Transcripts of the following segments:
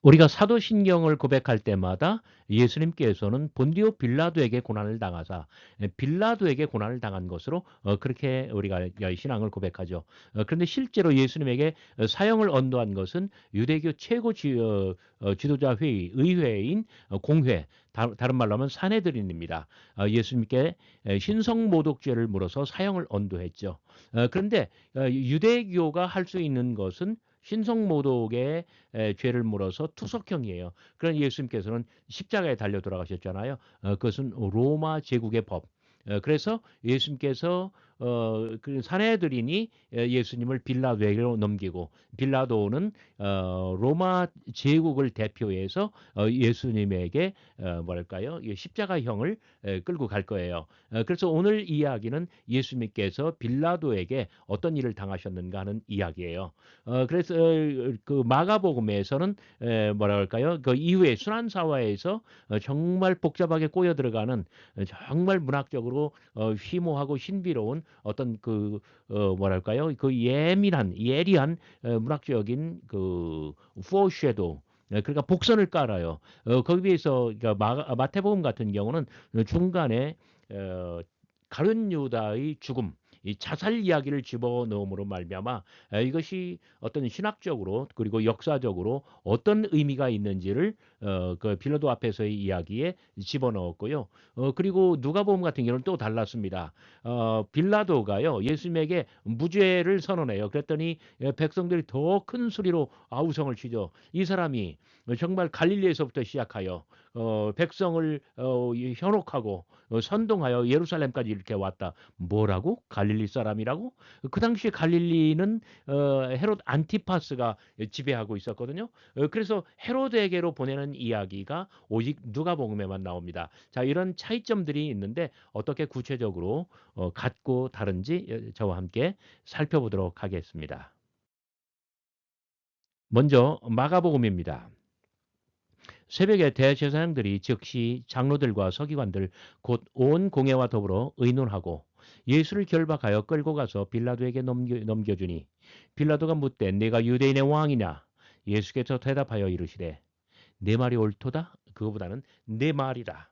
우리가 사도신경을 고백할 때마다 예수님께서는 본디오 빌라도에게 고난을 당하사 빌라도에게 고난을 당한 것으로 그렇게 우리가 신앙을 고백하죠. 그런데 실제로 예수님에게 사형을 언도한 것은 유대교 최고 지도자 회의, 의회인 공회, 다른 말로 하면 사내들인입니다. 예수님께 신성모독죄를 물어서 사형을 언도했죠. 그런데 유대교가 할 수 있는 것은 신성모독의 죄를 물어서 투석형이에요. 그런 예수님께서는 십자가에 달려 돌아가셨잖아요. 그것은 로마 제국의 법. 그래서 예수님께서 그 사내들인이 예수님을 빌라도에게로 넘기고 빌라도는 로마 제국을 대표해서 예수님에게 뭐랄까요? 십자가형을 끌고 갈 거예요. 그래서 오늘 이야기는 예수님께서 빌라도에게 어떤 일을 당하셨는가 하는 이야기예요. 그래서 그 마가복음에서는 뭐라 할까요? 그 이후에 순환사화에서 정말 복잡하게 꼬여 들어가는 정말 문학적으로 심오하고 신비로운 어떤 그 뭐랄까요? 그 예리한 문학적인 그 foreshadow 그러니까 복선을 깔아요. 거기에 비해서 그러니까 마태복음 같은 경우는 중간에 어, 가룟 유다의 죽음 이 자살 이야기를 집어넣음으로 말미암아 이것이 어떤 신학적으로 그리고 역사적으로 어떤 의미가 있는지를 그 빌라도 앞에서의 이야기에 집어넣었고요. 그리고 누가복음 같은 경우는 또 달랐습니다. 빌라도가요 예수님에게 무죄를 선언해요. 그랬더니 백성들이 더 큰 소리로 아우성을 치죠. 이 사람이 정말 갈릴리에서부터 시작하여 백성을 현혹하고 선동하여 예루살렘까지 이렇게 왔다. 뭐라고? 갈릴리 사람이라고? 그 당시에 갈릴리는 헤롯 안티파스가 지배하고 있었거든요. 그래서 헤롯에게로 보내는 이야기가 오직 누가복음에만 나옵니다. 자, 이런 차이점들이 있는데 어떻게 구체적으로 같고 다른지 저와 함께 살펴보도록 하겠습니다. 먼저 마가복음입니다. 새벽에 대제사장들이 즉시 장로들과 서기관들 곧 온 공회와 더불어 의논하고 예수를 결박하여 끌고 가서 빌라도에게 넘겨주니 빌라도가 묻되 네가 유대인의 왕이냐 예수께서 대답하여 이르시되 내 말이 옳도다 그거보다는 내 말이라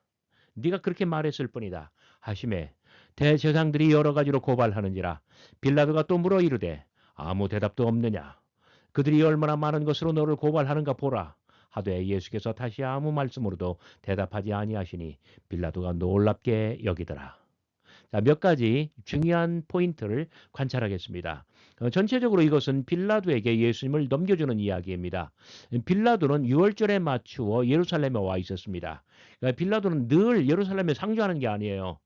네가 그렇게 말했을 뿐이다 하심에 대제사장들이 여러 가지로 고발하는지라 빌라도가 또 물어 이르되 아무 대답도 없느냐 그들이 얼마나 많은 것으로 너를 고발하는가 보라 하되 예수께서 다시 아무 말씀으로도 대답하지 아니하시니 빌라도가 놀랍게 여기더라. 자, 몇 가지 중요한 포인트를 관찰하겠습니다. 전체적으로 이것은 빌라도에게 예수님을 넘겨주는 이야기입니다. 빌라도는 유월절에 맞추어 예루살렘에 와 있었습니다. 그러니까 빌라도는 늘 예루살렘에 상주하는 게 아니에요.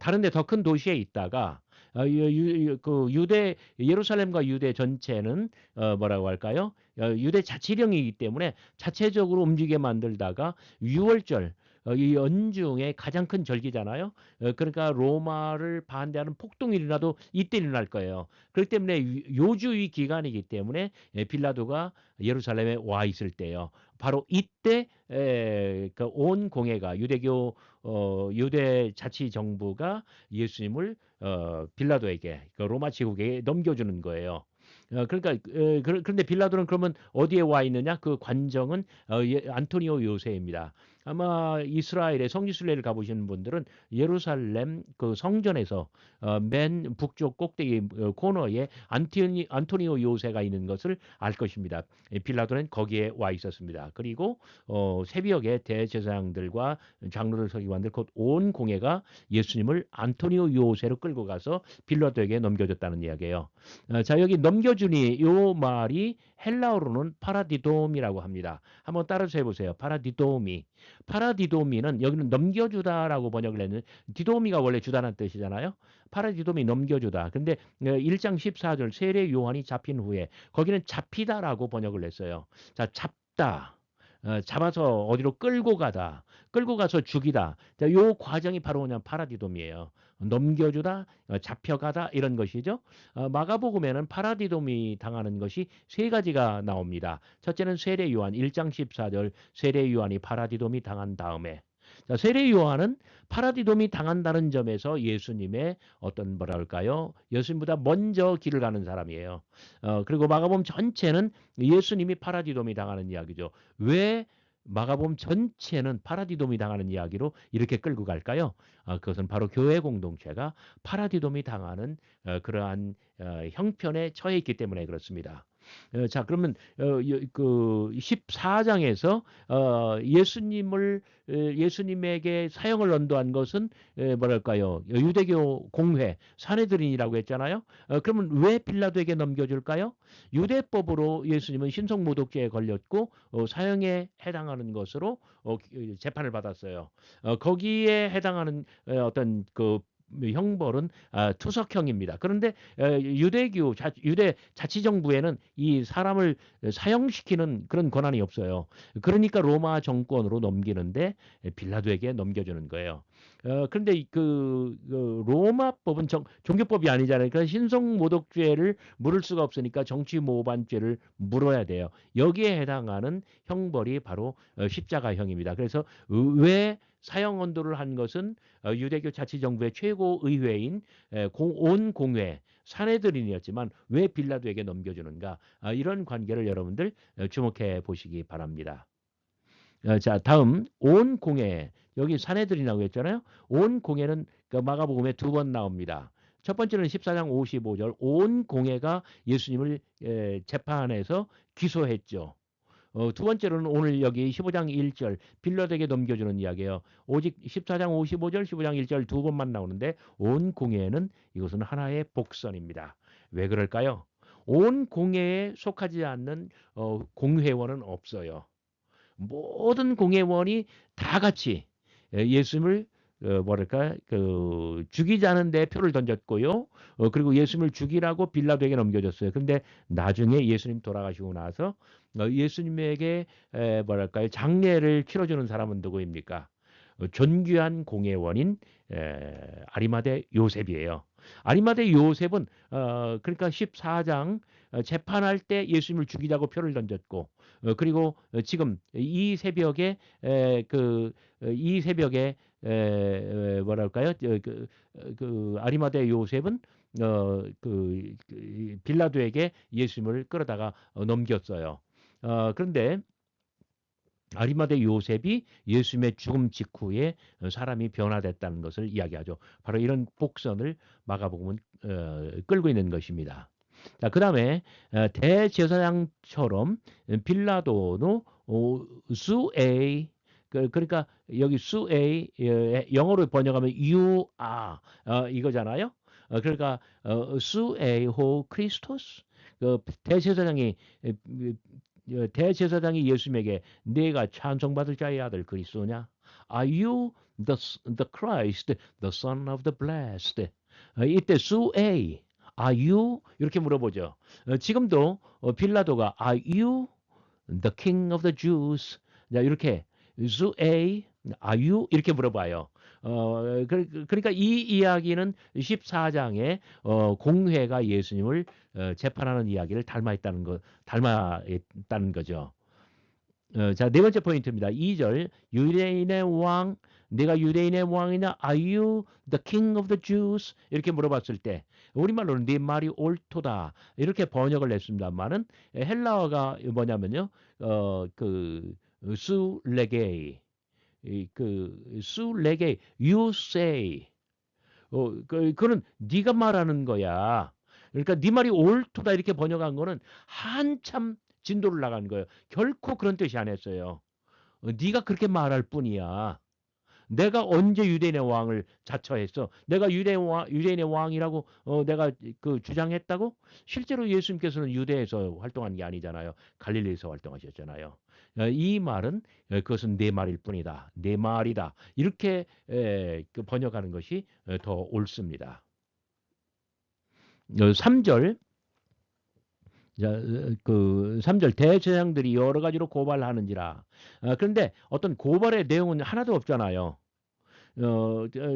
다른 데 더 큰 도시에 있다가 그 유대 예루살렘과 유대 전체는 뭐라고 할까요? 유대 자치령이기 때문에 자체적으로 움직이게 만들다가 유월절 이 연중에 가장 큰 절기잖아요. 그러니까 로마를 반대하는 폭동이 일어나도 이때 일어날 거예요. 그렇기 때문에 요주의 기간이기 때문에 빌라도가 예루살렘에 와 있을 때요. 바로 이때 그온 공회가 유대 자치 정부가 예수님을 빌라도에게 그 로마 제국에 넘겨주는 거예요. 그러니까 그런데 빌라도는 그러면 어디에 와 있느냐? 그 관정은 안토니오 요새입니다. 아마 이스라엘의 성지순례를 가보시는 분들은 예루살렘 그 성전에서 맨 북쪽 꼭대기 코너에 안토니오 요새가 있는 것을 알 것입니다. 빌라도는 거기에 와 있었습니다. 그리고 새벽에 대제사장들과 장로들 서기관들 곧 온 공회가 예수님을 안토니오 요새로 끌고 가서 빌라도에게 넘겨줬다는 이야기예요. 자, 여기 넘겨주니 요 말이 헬라어로는 파라디돔이라고 합니다. 한번 따라서 해보세요. 파라디돔이. 파라디도미는 여기는 넘겨주다라고 번역을 했는데 디도미가 원래 주다는 뜻이잖아요. 파라디도미 넘겨주다. 근데 1장 14절 세례 요한이 잡힌 후에 거기는 잡히다라고 번역을 했어요. 자, 잡다. 잡아서 어디로 끌고 가다. 끌고 가서 죽이다. 자, 요 과정이 바로 그냥 파라디돔이에요. 넘겨주다, 잡혀가다 이런 것이죠. 마가복음에는 파라디돔이 당하는 것이 세 가지가 나옵니다. 첫째는 세례 요한 1장 14절 세례 요한이 파라디돔이 당한 다음에 자, 세례 요한은 파라디돔이 당한다는 점에서 예수님의 어떤 뭐랄까요? 예수님보다 먼저 길을 가는 사람이에요. 그리고 마가복음 전체는 예수님이 파라디돔이 당하는 이야기죠. 왜 마가복음 전체는 파라디돔이 당하는 이야기로 이렇게 끌고 갈까요? 그것은 바로 교회 공동체가 파라디돔이 당하는 그러한 형편에 처해 있기 때문에 그렇습니다. 자, 그러면 그 14장에서 예수님에게 사형을 언도한 것은 뭐랄까요? 유대교 공회 사내들인이라고 했잖아요. 그러면 왜 빌라도에게 넘겨줄까요? 유대법으로 예수님은 신성모독죄에 걸렸고 사형에 해당하는 것으로 재판을 받았어요. 거기에 해당하는 어떤 그 형벌은 투석형입니다. 그런데 유대 자치정부에는 이 사람을 사형시키는 그런 권한이 없어요. 그러니까 로마 정권으로 넘기는데 빌라도에게 넘겨주는 거예요. 그런데 그 로마법은 종교법이 아니잖아요. 그래서 신성모독죄를 물을 수가 없으니까 정치모반죄를 물어야 돼요. 여기에 해당하는 형벌이 바로 십자가형입니다. 그래서 왜 사형 언도를 한 것은 유대교 자치정부의 최고 의회인 온 공회 사내들인이었지만 왜 빌라도에게 넘겨주는가? 이런 관계를 여러분들 주목해 보시기 바랍니다. 자, 다음 온 공회 여기 사내들이라고 했잖아요. 온 공회는 그 마가복음에 두 번 나옵니다. 첫 번째는 14장 55절 온 공회가 예수님을 재판해서 기소했죠. 두 번째로는 오늘 여기 15장 1절 빌라도에게 넘겨주는 이야기예요. 오직 14장 55절, 15장 1절 두 번만 나오는데 온 공회는 이것은 하나의 복선입니다. 왜 그럴까요? 온 공회에 속하지 않는 공회원은 없어요. 모든 공회원이 다 같이 예수님을 뭐랄까 죽이자는 데 표를 던졌고요. 그리고 예수님을 죽이라고 빌라도에게 넘겨줬어요. 근데 나중에 예수님 돌아가시고 나서 예수님에게 뭐랄까요 장례를 치러주는 사람은 누구입니까? 존귀한 공회원인 아리마대 요셉이에요. 아리마대 요셉은 그러니까 14장 재판할 때 예수님을 죽이자고 표를 던졌고 그리고 지금 이 새벽에 이 새벽에 뭐랄까요? 그 아리마대 요셉은 빌라도에게 예수님을 끌어다가 넘겼어요. 그런데 아리마대 요셉이 예수님의 죽음 직후에 사람이 변화됐다는 것을 이야기하죠. 바로 이런 복선을 마가복음은 끌고 있는 것입니다. 자, 그다음에 대제사장처럼 빌라도도 수에이 그러니까 여기 수에이 영어로 번역하면 you are 이거잖아요. 그러니까 수에이호 크리스토스 대제사장이 대제사장이 예수님에게 내가 찬송받을 자의 아들 그리스도냐? Are you the Christ, the Son of the Blessed? 이때 수에 Are you? 이렇게 물어보죠. 지금도 빌라도가 Are you the King of the Jews? 자, 이렇게 수에 Are you? 이렇게 물어봐요. 그러니까 이 이야기는 14장에 공회가 예수님을 재판하는 이야기를 닮아있다는 거죠. 자, 네 번째 포인트입니다. 2절 유대인의 왕 내가 유대인의 왕이냐 Are you the king of the Jews? 이렇게 물어봤을 때 우리말로는 네 말이 옳도다 이렇게 번역을 했습니다만은 헬라어가 뭐냐면요 그 수레게이 그 수레게이 you say 그거는 네가 말하는 거야. 그러니까 네 말이 옳도다 이렇게 번역한 거는 한참 진도를 나간 거예요. 결코 그런 뜻이 아니었어요. 네가 그렇게 말할 뿐이야. 내가 언제 유대인의 왕을 자처했어? 내가 유대인의 왕이라고 내가 그 주장했다고? 실제로 예수님께서는 유대에서 활동한 게 아니잖아요. 갈릴리에서 활동하셨잖아요. 이 말은 그것은 내 말일 뿐이다. 내 말이다. 이렇게 그 번역하는 것이 더 옳습니다. 3절 자, 그 3절 대제사장들이 여러 가지로 고발하는지라. 그런데 어떤 고발의 내용은 하나도 없잖아요.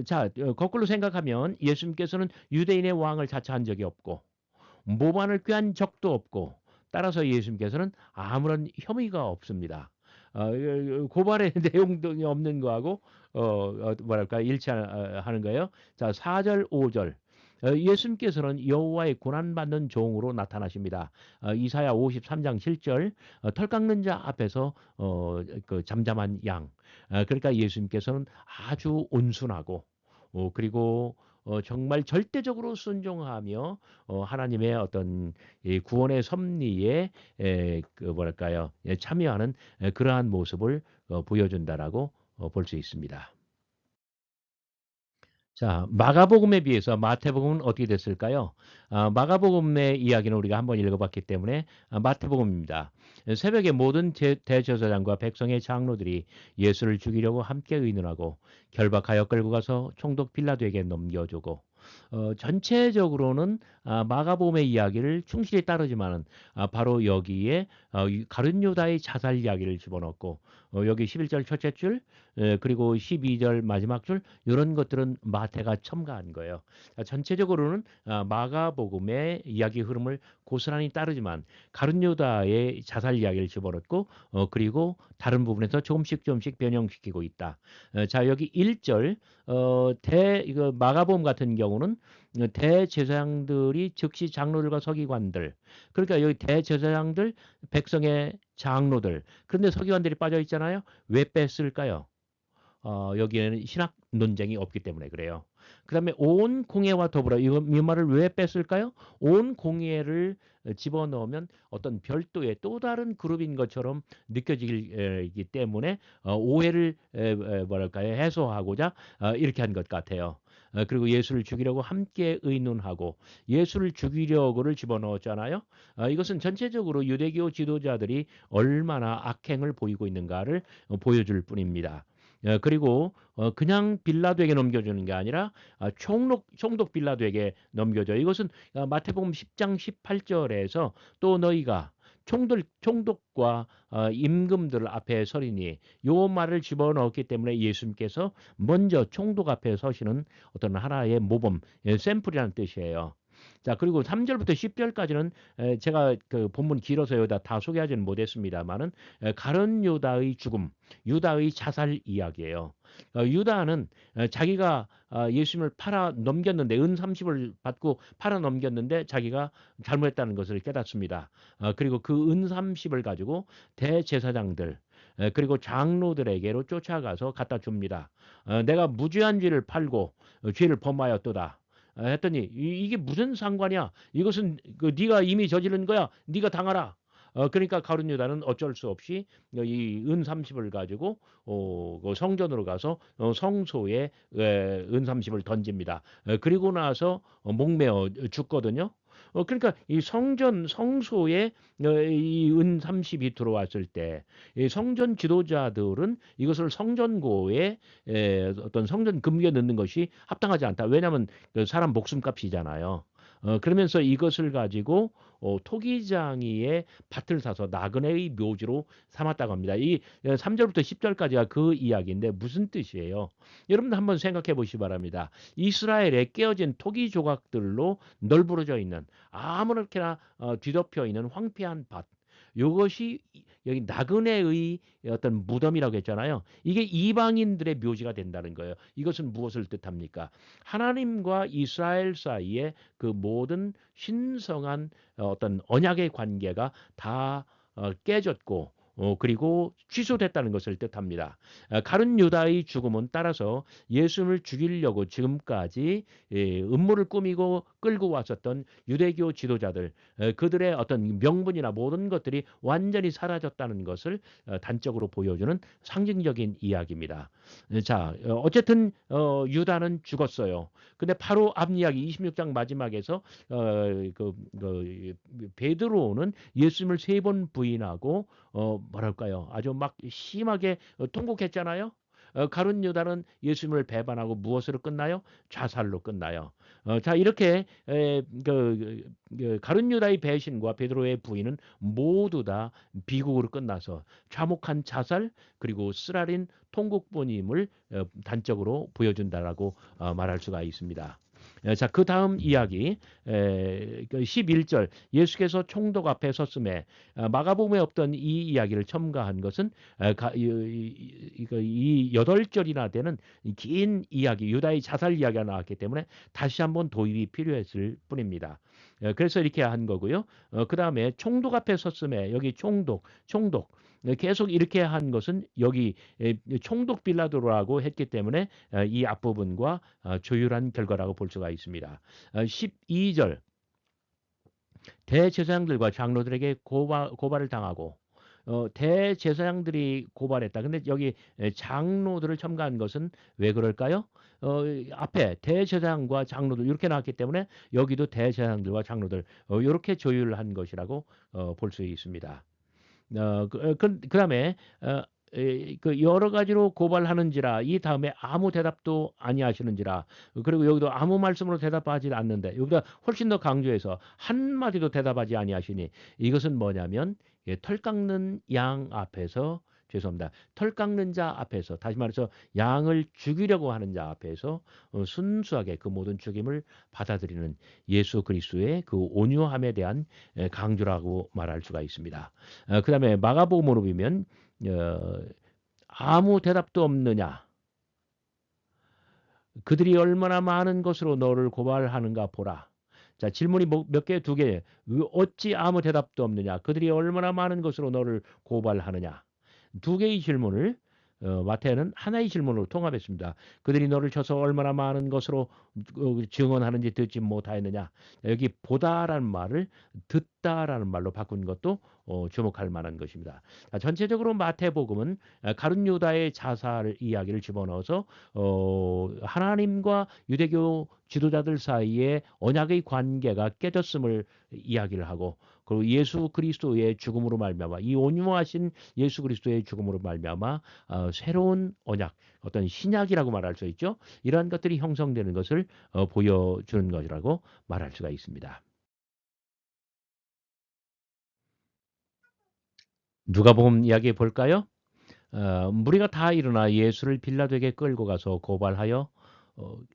자, 거꾸로 생각하면 예수님께서는 유대인의 왕을 자처한 적이 없고 모반을 꾀한 적도 없고 따라서 예수님께서는 아무런 혐의가 없습니다. 고발의 내용도 없는 거하고 뭐랄까 일치하는 거예요. 자, 4절, 5절. 예수님께서는 여호와의 고난받는 종으로 나타나십니다. 이사야 53장 7절. 털 깎는 자 앞에서 그 잠잠한 양. 그러니까 예수님께서는 아주 온순하고 그리고 정말 절대적으로 순종하며 하나님의 어떤 이 구원의 섭리에 그 뭐랄까요? 참여하는 그러한 모습을 보여준다라고 볼 수 있습니다. 자, 마가복음에 비해서 마태복음은 어떻게 됐을까요? 마가복음의 이야기는 우리가 한번 읽어봤기 때문에 마태복음입니다. 새벽에 모든 대제사장과 백성의 장로들이 예수를 죽이려고 함께 의논하고 결박하여 끌고 가서 총독 빌라도에게 넘겨주고 전체적으로는 마가복음의 이야기를 충실히 따르지만은 바로 여기에 가룟 유다의 자살 이야기를 집어넣고 여기 11절 첫째 줄 그리고 12절 마지막 줄 이런 것들은 마태가 첨가한 거예요. 전체적으로는 마가복음의 이야기 흐름을 고스란히 따르지만 가룟 유다의 자살 이야기를 집어넣고 그리고 다른 부분에서 조금씩 변형시키고 있다. 자, 여기 1절 이거 마가복음 같은 경우는 대제사장들이 즉시 장로들과 서기관들 그러니까 여기 대제사장들 백성의 장로들 그런데 서기관들이 빠져 있잖아요. 왜 뺐을까요? 여기에는 신학 논쟁이 없기 때문에 그래요. 그다음에 온 공예와 더불어 이 말을 왜 뺐을까요? 온 공예를 집어넣으면 어떤 별도의 또 다른 그룹인 것처럼 느껴지기 때문에 오해를 뭐랄까요? 해소하고자 이렇게 한 것 같아요. 그리고 예수를 죽이려고 함께 의논하고 예수를 죽이려고를 집어넣었잖아요. 이것은 전체적으로 유대교 지도자들이 얼마나 악행을 보이고 있는가를 보여줄 뿐입니다. 그리고 그냥 빌라도에게 넘겨주는 게 아니라 총독 빌라도에게 넘겨줘. 이것은 마태복음 10장 18절에서 또 너희가 총독과 임금들 앞에 서리니 요 말을 집어넣었기 때문에 예수님께서 먼저 총독 앞에 서시는 어떤 하나의 모범, 샘플이라는 뜻이에요. 자, 그리고 3절부터 10절까지는 제가 그 본문 길어서 여기다 다 소개하지는 못했습니다만은 가룟 유다의 죽음, 유다의 자살 이야기예요. 유다는 자기가 예수님을 팔아 넘겼는데 은 30을 받고 팔아 넘겼는데 자기가 잘못했다는 것을 깨닫습니다. 그리고 그 은 30을 가지고 대제사장들 그리고 장로들에게로 쫓아가서 갖다 줍니다. 내가 무죄한 죄를 팔고 죄를 범하였도다. 했더니 이게 무슨 상관이야? 이것은 그 네가 이미 저지른 거야. 네가 당하라. 그러니까 가룟 유다는 어쩔 수 없이 이 은 30을 가지고 그 성전으로 가서 성소에 은 30을 던집니다. 그리고 나서 목매어 죽거든요. 그러니까 이 성소에 이 은 30이 들어왔을 때 이 성전 지도자들은 이것을 성전고에 어떤 성전 금기에 넣는 것이 합당하지 않다. 왜냐하면 그 사람 목숨값이잖아요. 그러면서 이것을 가지고 토기장이의 밭을 사서 나그네의 묘지로 삼았다고 합니다. 이 3절부터 10절까지가 그 이야기인데 무슨 뜻이에요? 여러분 한번 생각해 보시기 바랍니다. 이스라엘에 깨어진 토기 조각들로 널브러져 있는 아무렇게나 뒤덮여 있는 황폐한 밭. 이것이 여기 나그네의 어떤 무덤이라고 했잖아요. 이게 이방인들의 묘지가 된다는 거예요. 이것은 무엇을 뜻합니까? 하나님과 이스라엘 사이에 그 모든 신성한 어떤 언약의 관계가 다 깨졌고 그리고 취소됐다는 것을 뜻합니다. 가룟 유다의 죽음은 따라서 예수님을 죽이려고 지금까지 음모를 꾸미고 끌고 왔었던 유대교 지도자들 그들의 어떤 명분이나 모든 것들이 완전히 사라졌다는 것을 단적으로 보여주는 상징적인 이야기입니다. 자, 어쨌든 유다는 죽었어요. 근데 바로 앞 이야기 26장 마지막에서 베드로는 예수님을 세 번 부인하고 뭐랄까요? 아주 막 심하게 통곡했잖아요. 가룟 유다는 예수님을 배반하고 무엇으로 끝나요? 자살로 끝나요. 자 이렇게 가룟 유다의 배신과 베드로의 부인은 모두 다 비극으로 끝나서 참혹한 자살 그리고 쓰라린 통곡본임을 단적으로 보여준다라고 말할 수가 있습니다. 자, 그 다음 이야기, 11절, 예수께서 총독 앞에 섰음에, 마가복음에 없던 이 이야기를 첨가한 것은 이 8절이나 되는 긴 이야기, 유다의 자살 이야기가 나왔기 때문에 다시 한번 도입이 필요했을 뿐입니다. 그래서 이렇게 한 거고요. 그 다음에 총독 앞에 섰음에, 여기 총독. 계속 이렇게 한 것은 여기 총독 빌라도라고 했기 때문에 이 앞부분과 조율한 결과라고 볼 수가 있습니다. 12절, 대제사장들과 장로들에게 고발을 당하고, 대제사장들이 고발했다. 근데 여기 장로들을 첨가한 것은 왜 그럴까요? 앞에 대제사장과 장로들 이렇게 나왔기 때문에 여기도 대제사장들과 장로들 이렇게 조율한 것이라고 볼 수 있습니다. 그다음에 그 여러 가지로 고발하는지라 이 다음에 아무 대답도 아니하시는지라, 그리고 여기도 아무 말씀으로 대답하지 않는데 여기다 훨씬 더 강조해서 한마디도 대답하지 아니하시니, 이것은 뭐냐면 털 깎는 양 앞에서, 죄송합니다, 털 깎는 자 앞에서, 다시 말해서 양을 죽이려고 하는 자 앞에서 순수하게 그 모든 죽임을 받아들이는 예수 그리스도의 그 온유함에 대한 강조라고 말할 수가 있습니다. 그 다음에 마가복음으로 보면 어, 아무 대답도 없느냐, 그들이 얼마나 많은 것으로 너를 고발하는가 보라. 자, 질문이 몇 개? 두 개. 어찌 아무 대답도 없느냐, 그들이 얼마나 많은 것으로 너를 고발하느냐. 두 개의 질문을 마태는 하나의 질문으로 통합했습니다. 그들이 너를 쳐서 얼마나 많은 것으로 증언하는지 듣지 못하였느냐. 여기 보다라는 말을 듣다라는 말로 바꾼 것도 주목할 만한 것입니다. 자, 전체적으로 마태복음은 가룟 유다의 자살 이야기를 집어넣어서 하나님과 유대교 지도자들 사이에 언약의 관계가 깨졌음을 이야기를 하고, 그리고 예수 그리스도의 죽음으로 말미암아, 이 온유하신 예수 그리스도의 죽음으로 말미암아 새로운 언약, 어떤 신약이라고 말할 수 있죠. 이러한 것들이 형성되는 것을 보여주는 것이라고 말할 수가 있습니다. 누가복음 이야기 볼까요? 무리가 다 일어나 예수를 빌라도에게 끌고 가서 고발하여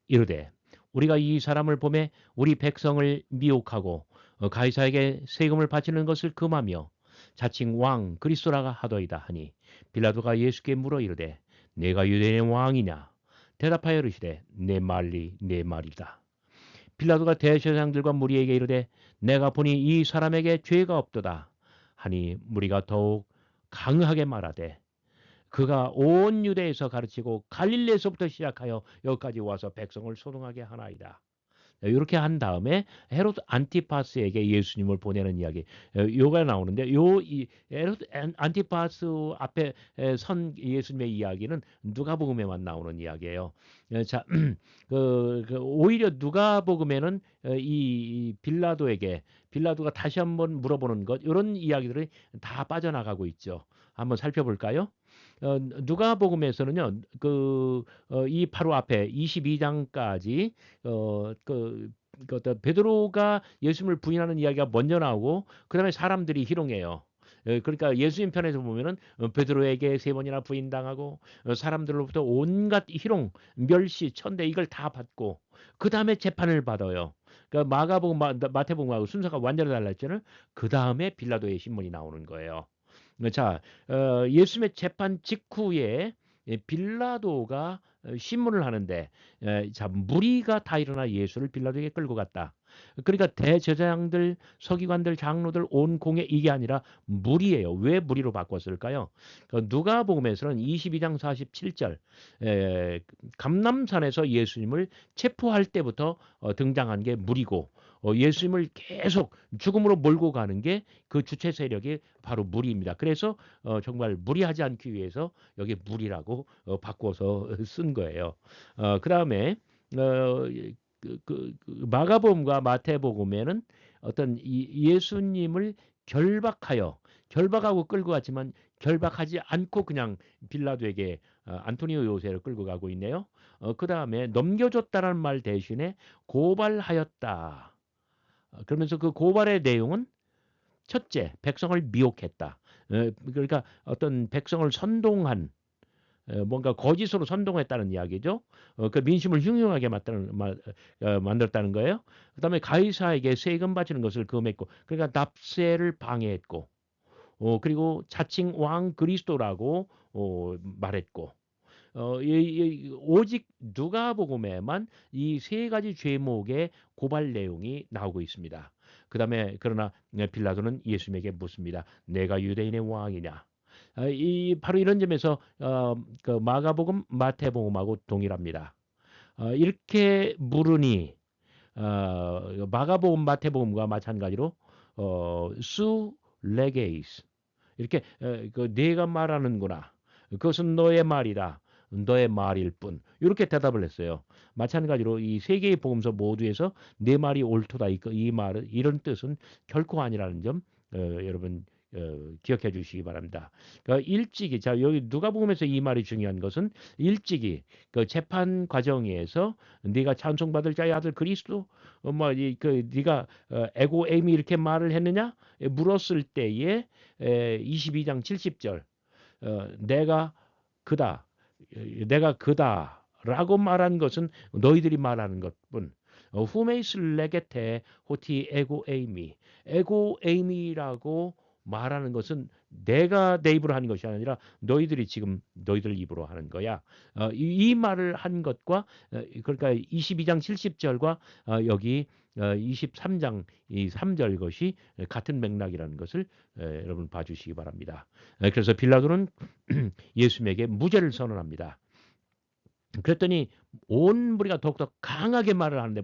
이르되, 우리가 이 사람을 보매 우리 백성을 미혹하고 가이사에게 세금을 바치는 것을 금하며 자칭 왕 그리스도라가 하더이다 하니, 빌라도가 예수께 물어 이르되, 내가 유대인의 왕이냐? 대답하여 이르시되, 내 말이 내 말이다. 빌라도가 대제사장들과 무리에게 이르되, 내가 보니 이 사람에게 죄가 없도다 하니, 무리가 더욱 강하게 말하되, 그가 온 유대에서 가르치고 갈릴레에서부터 시작하여 여기까지 와서 백성을 소동하게 하나이다. 이렇게 한 다음에 헤롯 안티파스에게 예수님을 보내는 이야기, 요가 나오는데, 헤롯 안티파스 앞에 선 예수님의 이야기는 누가복음에만 나오는 이야기예요. 자, 오히려 누가복음에는 이 빌라도가 다시 한번 물어보는 것, 이런 이야기들이 다 빠져나가고 있죠. 한번 살펴볼까요? 누가복음에서는요, 이 바로 앞에 22장까지 어떤 베드로가 예수님을 부인하는 이야기가 먼저 나오고, 그다음에 사람들이 희롱해요. 그러니까 예수님 편에서 보면은 베드로에게 3번이나 부인당하고 사람들로부터 온갖 희롱, 멸시, 천대 이걸 다 받고 그 다음에 재판을 받아요. 그러니까 마가복음, 마태복음하고 순서가 완전히 달랐잖아요. 그 다음에 빌라도의 신문이 나오는 거예요. 자, 예수님의 재판 직후에 빌라도가 신문을 하는데, 자, 무리가 다 일어나 예수를 빌라도에게 끌고 갔다. 그러니까 대제사장들, 서기관들, 장로들 온 공회, 이게 아니라 무리예요. 왜 무리로 바꿨을까요? 누가복음에서는 22장 47절, 감람산에서 예수님을 체포할 때부터 등장한 게 무리고, 예수님을 계속 죽음으로 몰고 가는 게 그 주체 세력이 바로 무리입니다. 그래서 정말 무리하지 않기 위해서 여기 무리라고 바꿔서 쓴 거예요. 그다음에 마가복음과 마태복음에는 어떤 예수님을 결박하고 끌고 갔지만 결박하지 않고 그냥 빌라도에게 안토니오 요새를 끌고 가고 있네요. 그다음에 넘겨줬다라는 말 대신에 고발하였다. 그러면서 그 고발의 내용은 첫째, 백성을 미혹했다. 그러니까 어떤 백성을 선동한, 뭔가 거짓으로 선동했다는 이야기죠. 그 민심을 흉흉하게 만들었다는 거예요. 그다음에 가이사에게 세금 바치는 것을 금했고, 그러니까 납세를 방해했고, 그리고 자칭 왕 그리스도라고 말했고, 오직 누가복음에만 이 세 가지 죄목의 고발 내용이 나오고 있습니다. 그다음에 그러나 빌라도는 예수님에게 묻습니다. 내가 유대인의 왕이냐? 바로 이런 점에서 그 마가복음, 마태복음하고 동일합니다. 이렇게 물으니 마가복음, 마태복음과 마찬가지로 수 레게이스 이렇게 그 네가 말하는구나. 그것은 너의 말이다. 너의 말일 뿐. 이렇게 대답을 했어요. 마찬가지로 이 세 개의 복음서 모두에서 내 말이 옳도다. 이 말은 이런 뜻은 결코 아니라는 점 여러분 기억해 주시기 바랍니다. 그러니까 일찍이 자 여기 누가복음에서 이 말이 중요한 것은 일찍이 그 재판 과정에서 네가 찬송받을 자의 아들 그리스도 뭐그 네가 에고 에이미 이렇게 말을 했느냐 물었을 때에 22장 70절 내가 그다 내가 그다라고 말한 것은 너희들이 말하는 것뿐 후메이스를 레게테 호티 에고 에이미라고 말하는 것은 내가 내 입으로 하는 것이 아니라 너희들이 지금 너희들 입으로 하는 거야. 이 말을 한 것과 그러니까 22장 70절과 여기 23장 이 3절 것이 같은 맥락이라는 것을 여러분 봐주시기 바랍니다. 그래서 빌라도는 예수님에게 무죄를 선언합니다. 그랬더니 온 무리가 더욱더 강하게 말을 하는데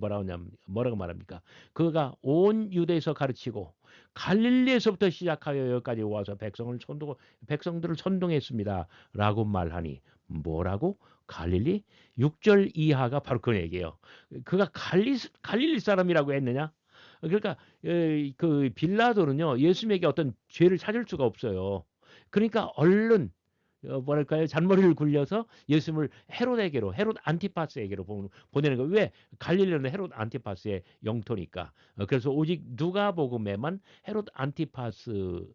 뭐라고 말합니까? 그가 온 유대에서 가르치고 갈릴리에서부터 시작하여 여기까지 와서 백성들을 선동했습니다. 라고 말하니 뭐라고? 갈릴리? 6절 이하가 바로 그 얘기예요. 그가 갈릴리 사람이라고 했느냐? 그러니까 그 빌라도는요 예수님에게 어떤 죄를 찾을 수가 없어요. 그러니까 얼른 뭐랄까요 잔머리를 굴려서 예수님을 헤롯 안티파스에게로 보내는 거예요. 왜? 갈릴리는 헤롯 안티파스의 영토니까. 그래서 오직 누가복음에만 헤롯 안티파스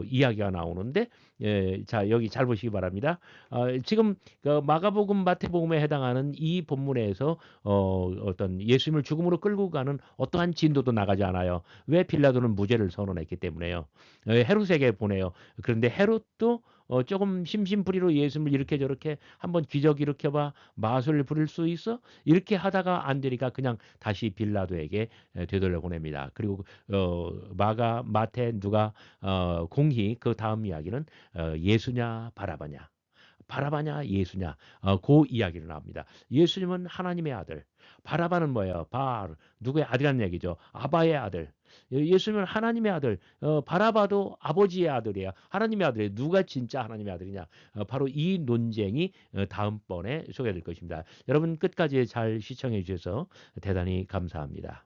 이야기가 나오는데 자 여기 잘 보시기 바랍니다. 지금 그 마가복음 마태복음에 해당하는 이 본문에서 어떤 예수님을 죽음으로 끌고 가는 어떠한 진도도 나가지 않아요. 왜? 빌라도는 무죄를 선언했기 때문에요. 헤롯에게 보내요. 그런데 헤롯도 조금 심심풀이로 예수님을 이렇게 저렇게 한번 기적 일으켜봐 마술 부릴 수 있어? 이렇게 하다가 안 되니까 그냥 다시 빌라도에게 되돌려 보냅니다. 그리고 마가, 마태, 누가 공히 그 다음 이야기는 예수냐 바라바냐. 바라바냐 예수냐 그 이야기를 나옵니다. 예수님은 하나님의 아들, 바라바는 뭐예요? 누구의 아들이라는 얘기죠. 아바의 아들. 예수님은 하나님의 아들, 바라바도 아버지의 아들이야. 하나님의 아들이에요. 누가 진짜 하나님의 아들이냐? 바로 이 논쟁이 다음번에 소개될 것입니다. 여러분 끝까지 잘 시청해 주셔서 대단히 감사합니다.